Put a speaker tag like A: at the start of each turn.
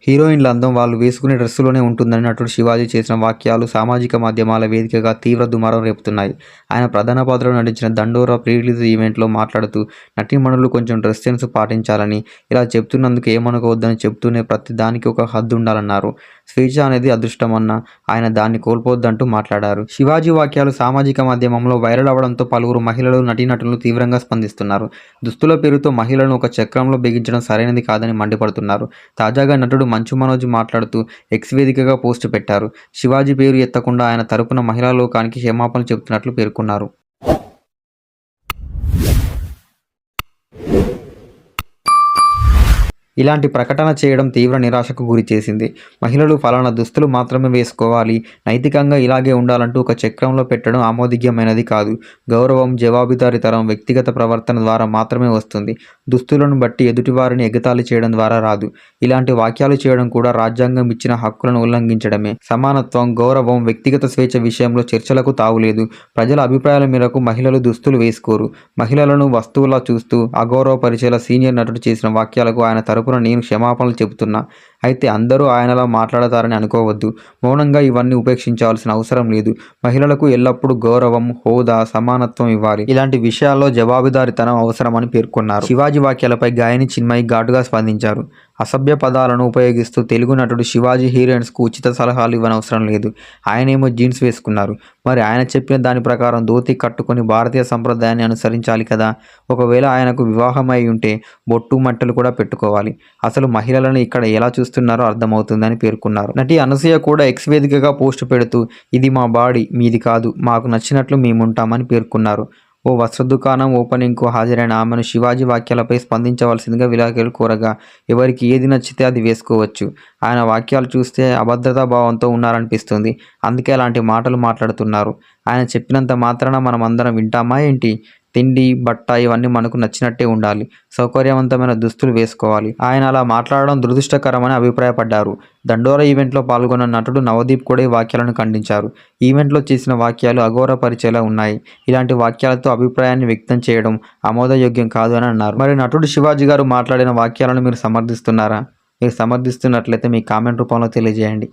A: హీరోయిన్ల అందం వాళ్ళు వేసుకునే డ్రెస్సులోనే ఉంటుందని నటుడు శివాజీ చేసిన వాక్యాలు సామాజిక మాధ్యమాల వేదికగా తీవ్ర దుమారం రేపుతున్నాయి. ఆయన ప్రధాన పాత్రలో నటించిన దండోరా ప్రీ రిలీజ్ ఈవెంట్లో మాట్లాడుతూ నటీమణులు కొంచెం డ్రెస్ సెన్స్ పాటించాలని, ఇలా చెప్తున్నందుకు ఏమనుకోవద్దని చెప్తూనే ప్రతి దానికి ఒక హద్దు ఉండాలన్నారు. స్వేచ్ఛ అనేది అదృష్టమన్న ఆయన దాన్ని కోల్పోవద్దంటూ మాట్లాడారు. శివాజీ వాక్యాలు సామాజిక మాధ్యమంలో వైరల్ అవ్వడంతో పలువురు మహిళలు, నటీనటులు తీవ్రంగా స్పందిస్తున్నారు. దుస్తుల పేరుతో మహిళలను ఒక చక్రంలో బిగించడం సరైనది కాదని మండిపడుతున్నారు. తాజాగా నటుడు మంచు మనోజ్ మాట్లాడుతూ ఎక్స్ వేదికగా పోస్టు పెట్టారు. శివాజీ పేరు ఎత్తకుండా ఆయన తరపున మహిళా లోకానికి క్షమాపణలు చెబుతున్నట్లు పేర్కొన్నారు. ఇలాంటి ప్రకటన చేయడం తీవ్ర నిరాశకు గురి చేసింది. మహిళలు ఫలానా దుస్తులు మాత్రమే వేసుకోవాలి, నైతికంగా ఇలాగే ఉండాలంటూ ఒక చక్రంలో పెట్టడం ఆమోదయోగ్యమైనది కాదు. గౌరవం, జవాబుదారీతనం వ్యక్తిగత ప్రవర్తన ద్వారా మాత్రమే వస్తుంది. దుస్తులను బట్టి ఎదుటివారిని ఎగతాళి చేయడం ద్వారా రాదు. ఇలాంటి వాక్యాలు చేయడం కూడా రాజ్యాంగం ఇచ్చిన హక్కులను ఉల్లంఘించడమే. సమానత్వం, గౌరవం, వ్యక్తిగత స్వేచ్ఛ విషయంలో చర్చలకు తావులేదు. ప్రజల అభిప్రాయాల మేరకు మహిళలు దుస్తులు వేసుకోరు. మహిళలను వస్తువులా చూస్తూ అగౌరవపరిచేలా సీనియర్ నటుడు చేసిన వాక్యాలకు ఆయన తరపున నేను క్షమాపణలు చెబుతున్నా. అయితే అందరూ ఆయనలా మాట్లాడతారని అనుకోవద్దు. మౌనంగా ఇవన్నీ ఉపేక్షించాల్సిన అవసరం లేదు. మహిళలకు ఎల్లప్పుడూ గౌరవం, హోదా, సమానత్వం ఇవ్వాలి. ఇలాంటి విషయాల్లో జవాబుదారీతనం అవసరమని పేర్కొన్నారు. శివాజీ వాక్యాలపై గాయని చిన్మయి ఘాటుగా స్పందించారు. అసభ్య పదాలను ఉపయోగిస్తూ తెలుగు నటుడు శివాజీ హీరోయిన్స్కు ఉచిత సలహాలు ఇవ్వనవసరం లేదు. ఆయనేమో జీన్స్ వేసుకున్నారు. మరి ఆయన చెప్పిన దాని ప్రకారం ధోతి కట్టుకొని భారతీయ సంప్రదాయాన్ని అనుసరించాలి కదా. ఒకవేళ ఆయనకు వివాహమై ఉంటే బొట్టు మట్టలు కూడా పెట్టుకోవాలి. అసలు మహిళలను ఇక్కడ ఎలా చూస్తున్నారో అర్థమవుతుందని పేర్కొన్నారు. నటి అనసూయ కూడా ఎక్స్ వేదికగా పోస్టు పెడుతూ ఇది మా బాడీ, మీది కాదు, మాకు నచ్చినట్లు మేముంటామని పేర్కొన్నారు. ఓ వస్త్ర దుకాణం ఓపెనింగ్కు హాజరైన ఆమెను శివాజీ వాక్యాలపై స్పందించవలసిందిగా విలేకరులు కోరగా ఎవరికి ఏది నచ్చితే అది వేసుకోవచ్చు. ఆయన వాక్యాలు చూస్తే అభద్రతా భావంతో ఉన్నారనిపిస్తుంది. అందుకే అలాంటి మాటలు మాట్లాడుతున్నారు. ఆయన చెప్పినంత మాత్రాన మనం అందరం వింటామా ఏంటి? తిండి, బట్ట ఇవన్నీ మనకు నచ్చినట్టే ఉండాలి. సౌకర్యవంతమైన దుస్తులు వేసుకోవాలి. ఆయన అలా మాట్లాడడం దురదృష్టకరమని అభిప్రాయపడ్డారు. దండోరా ఈవెంట్లో పాల్గొన్న నటుడు నవదీప్ కూడా ఈ వాక్యాలను ఖండించారు. ఈవెంట్లో చేసిన వాక్యాలు అగౌరవపరిచేలా ఉన్నాయి. ఇలాంటి వాక్యాలతో అభిప్రాయాన్ని వ్యక్తం చేయడం ఆమోదయోగ్యం కాదు అని అన్నారు. మరి నటుడు శివాజీ గారు మాట్లాడిన వాక్యాలను మీరు సమర్థిస్తున్నారా? మీరు సమర్థిస్తున్నట్లయితే మీ కామెంట్ రూపంలో తెలియజేయండి.